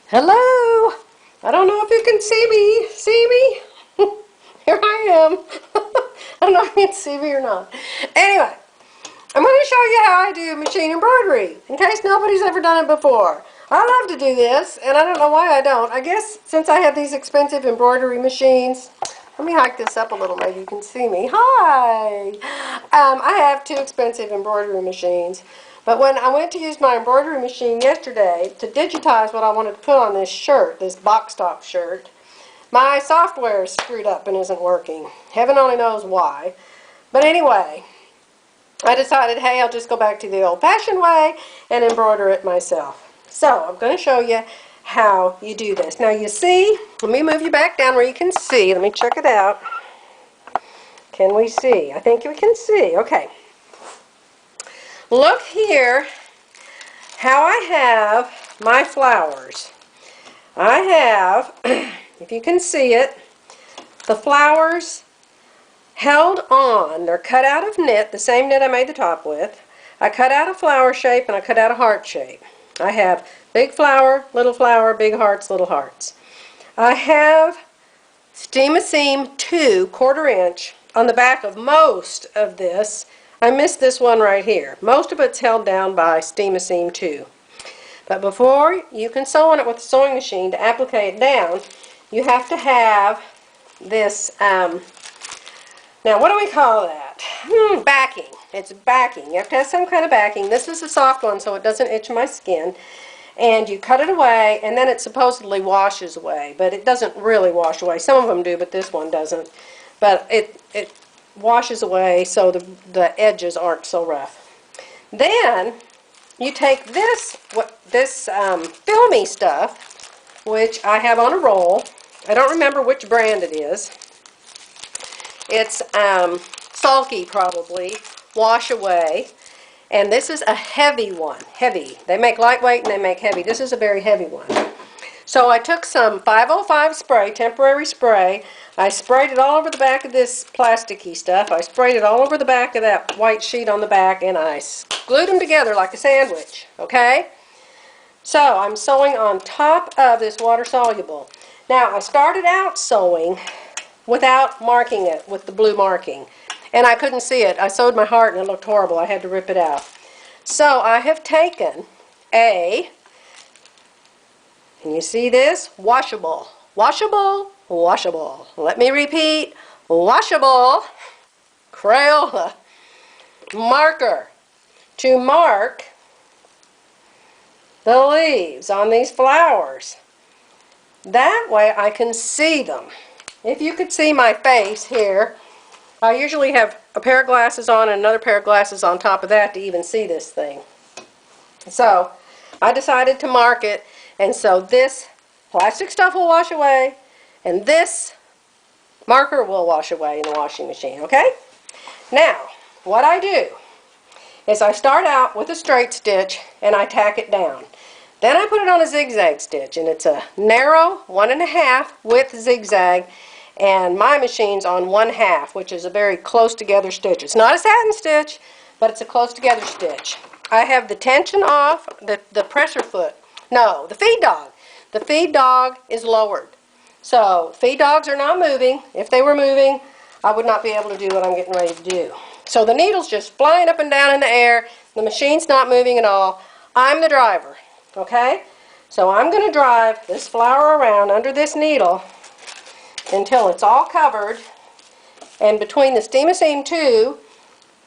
Hello! I don't know if you can see me. See me? Here I am. I don't know if you can see me or not. Anyway, I'm going to show you how I do machine embroidery, in case nobody's ever done it before. I love to do this, and I don't know why I don't. I guess since I have these expensive embroidery machines, let me hike this up a little, maybe you can see me. Hi! I have two expensive embroidery machines. But when I went to use my embroidery machine yesterday to digitize what I wanted to put on this shirt, this box top shirt, my software is screwed up and isn't working. Heaven only knows why. But anyway, I decided, hey, I'll just go back to the old-fashioned way and embroider it myself. So I'm going to show you how you do this. Now you see, let me move you back down where you can see. Let me check it out. Can we see? I think we can see. Okay. Look here how I have my flowers. I have, if you can see it, the flowers held on. They're cut out of knit, the same knit I made the top with. I cut out a flower shape and I cut out a heart shape. I have big flower, big hearts, little hearts. I have Steam a Seam 2 1/4 inch on the back of most of this. I missed this one right here. Most of it's held down by Steam a Seam 2. But before you can sew on it with a sewing machine to applique it down, you have to have this, now what do we call that? Backing. It's backing. You have to have some kind of backing. This is a soft one so it doesn't itch my skin. And you cut it away and then it supposedly washes away. But it doesn't really wash away. Some of them do, but this one doesn't. But it washes away so the edges aren't so rough. Then you take this filmy stuff, which I have on a roll. I don't remember which brand it is. It's Sulky probably, wash away. And this is a heavy one, heavy. They make lightweight and they make heavy. This is a very heavy one. So I took some 505 spray, temporary spray. I sprayed it all over the back of this plasticky stuff. I sprayed it all over the back of that white sheet on the back, and I glued them together like a sandwich, okay? So I'm sewing on top of this water soluble. Now I started out sewing without marking it with the blue marking, and I couldn't see it. I sewed my heart and it looked horrible. I had to rip it out. So I have taken a, can you see this? Washable. Washable, washable. Let me repeat. Washable Crayola marker to mark the leaves on these flowers. That way I can see them. If you could see my face here, I usually have a pair of glasses on and another pair of glasses on top of that to even see this thing. So I decided to mark it. And so this plastic stuff will wash away, and this marker will wash away in the washing machine, okay? Now, what I do is I start out with a straight stitch, and I tack it down. Then I put it on a zigzag stitch, and it's a narrow 1.5 width zigzag, and my machine's on 1/2, which is a very close together stitch. It's not a satin stitch, but it's a close together stitch. I have the tension off, the pressure foot. No, the feed dog. The feed dog is lowered. So feed dogs are not moving. If they were moving, I would not be able to do what I'm getting ready to do. So the needle's just flying up and down in the air. The machine's not moving at all. I'm the driver, okay? So I'm going to drive this flower around under this needle until it's all covered. And between the Steam a Seam 2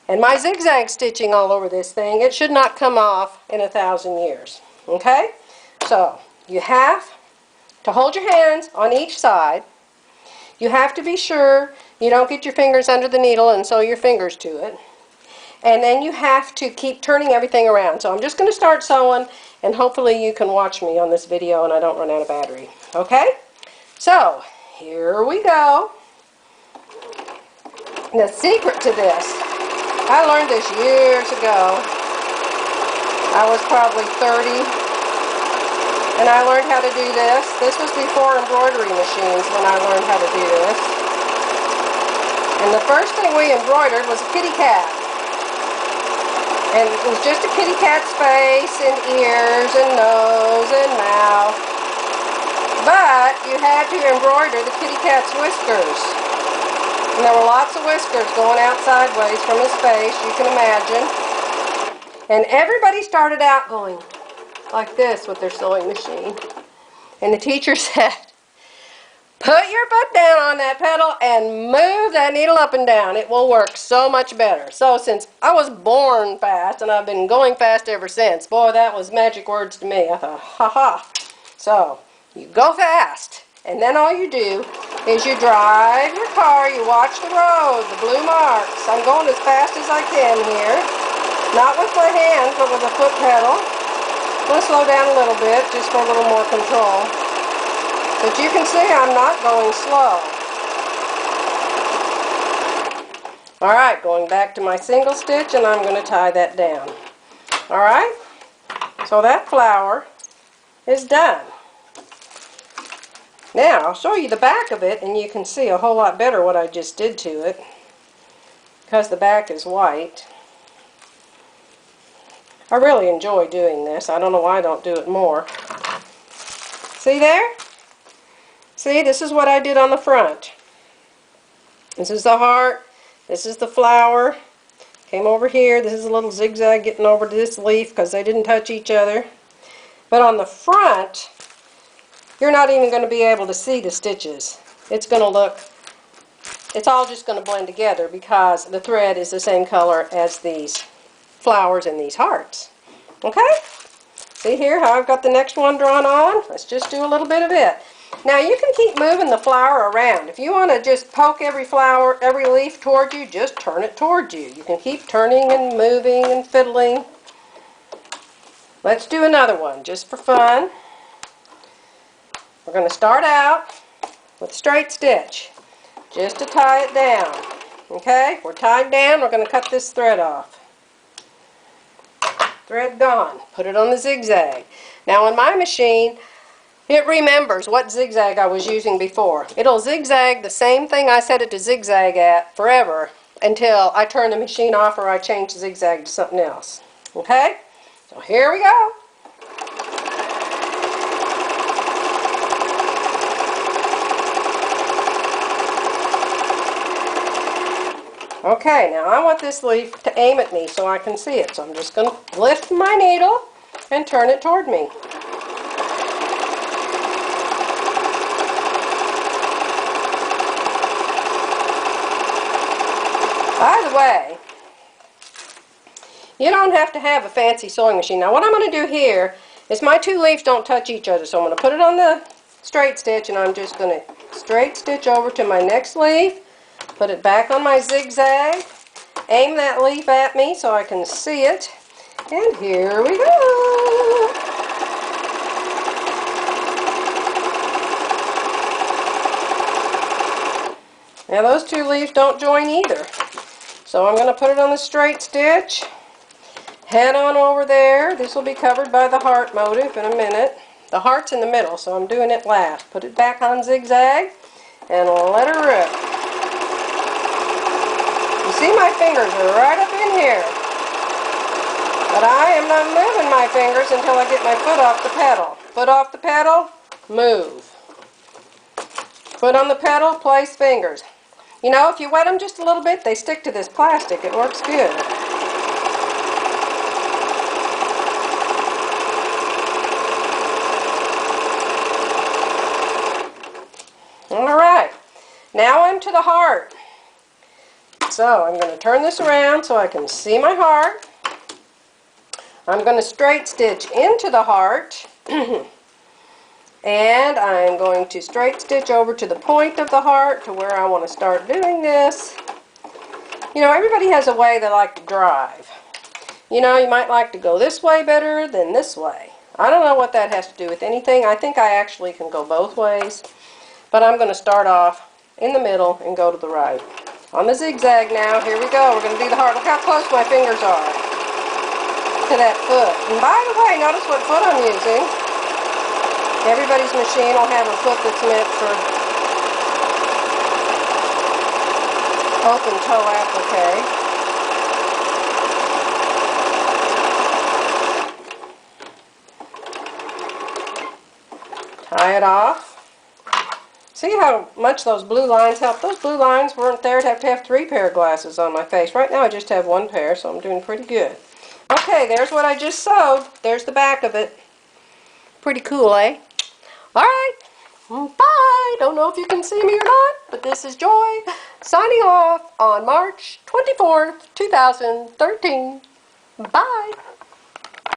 and my zigzag stitching all over this thing, it should not come off in 1,000 years, okay? So you have to hold your hands on each side. You have to be sure you don't get your fingers under the needle and sew your fingers to it. And then you have to keep turning everything around. So I'm just going to start sewing, and hopefully you can watch me on this video and I don't run out of battery. Okay? So here we go. The secret to this, I learned this years ago. I was probably 30. And I learned how to do this. This was before embroidery machines when I learned how to do this. And the first thing we embroidered was a kitty cat. And it was just a kitty cat's face and ears and nose and mouth. had to embroider the kitty cat's whiskers. And there were lots of whiskers going out sideways from his face, you can imagine. And everybody started out going like this with their sewing machine. And the teacher said, put your foot down on that pedal and move that needle up and down. It will work so much better. So since I was born fast and I've been going fast ever since, boy, that was magic words to me. I thought, ha ha. So you go fast, and then all you do is you drive your car, you watch the road, the blue marks. I'm going as fast as I can here. Not with my hands, but with a foot pedal. I'm going to slow down a little bit just for a little more control. But you can see I'm not going slow. Alright, going back to my single stitch, and I'm going to tie that down. Alright, so that flower is done. Now, I'll show you the back of it, and you can see a whole lot better what I just did to it, because the back is white. I really enjoy doing this. I don't know why I don't do it more. See there? See, this is what I did on the front. This is the heart. This is the flower. Came over here. This is a little zigzag getting over to this leaf because they didn't touch each other. But on the front, you're not even going to be able to see the stitches. It's going to look, it's all just going to blend together because the thread is the same color as these flowers and these hearts. Okay? See here how I've got the next one drawn on? Let's just do a little bit of it. Now you can keep moving the flower around. If you want to just poke every flower, every leaf toward you, just turn it toward you. You can keep turning and moving and fiddling. Let's do another one just for fun. We're going to start out with a straight stitch just to tie it down. Okay? We're tied down. We're going to cut this thread off. Thread gone. Put it on the zigzag. Now on my machine, it remembers what zigzag I was using before. It'll zigzag the same thing I set it to zigzag at forever until I turn the machine off or I change the zigzag to something else. Okay? So here we go. Okay, now I want this leaf to aim at me so I can see it. So I'm just going to lift my needle and turn it toward me. By the way, you don't have to have a fancy sewing machine. Now what I'm going to do here is my two leaves don't touch each other. So I'm going to put it on the straight stitch and I'm just going to straight stitch over to my next leaf. Put it back on my zigzag, aim that leaf at me so I can see it, and here we go. Now those two leaves don't join either, so I'm going to put it on the straight stitch, head on over there. This will be covered by the heart motif in a minute. The heart's in the middle, so I'm doing it last. Put it back on zigzag and let her rip. You see my fingers are right up in here, but I am not moving my fingers until I get my foot off the pedal. Foot off the pedal, move. Foot on the pedal, place fingers. You know, if you wet them just a little bit, they stick to this plastic. It works good. Alright, now into the heart. So I'm going to turn this around so I can see my heart. I'm going to straight stitch into the heart and I'm going to straight stitch over to the point of the heart to where I want to start doing this. You know, everybody has a way they like to drive. You know, you might like to go this way better than this way. I don't know what that has to do with anything. I think I actually can go both ways, but I'm going to start off in the middle and go to the right. On the zigzag now, here we go. We're going to do the heart. Look how close my fingers are to that foot. And by the way, notice what foot I'm using. Everybody's machine will have a foot that's meant for open toe applique. Tie it off. See how much those blue lines help? Those blue lines weren't there to have 3 pair of glasses on my face. Right now I just have 1 pair, so I'm doing pretty good. Okay, there's what I just sewed. There's the back of it. Pretty cool, eh? Alright, bye! Don't know if you can see me or not, but this is Joy signing off on March 24th, 2013. Bye!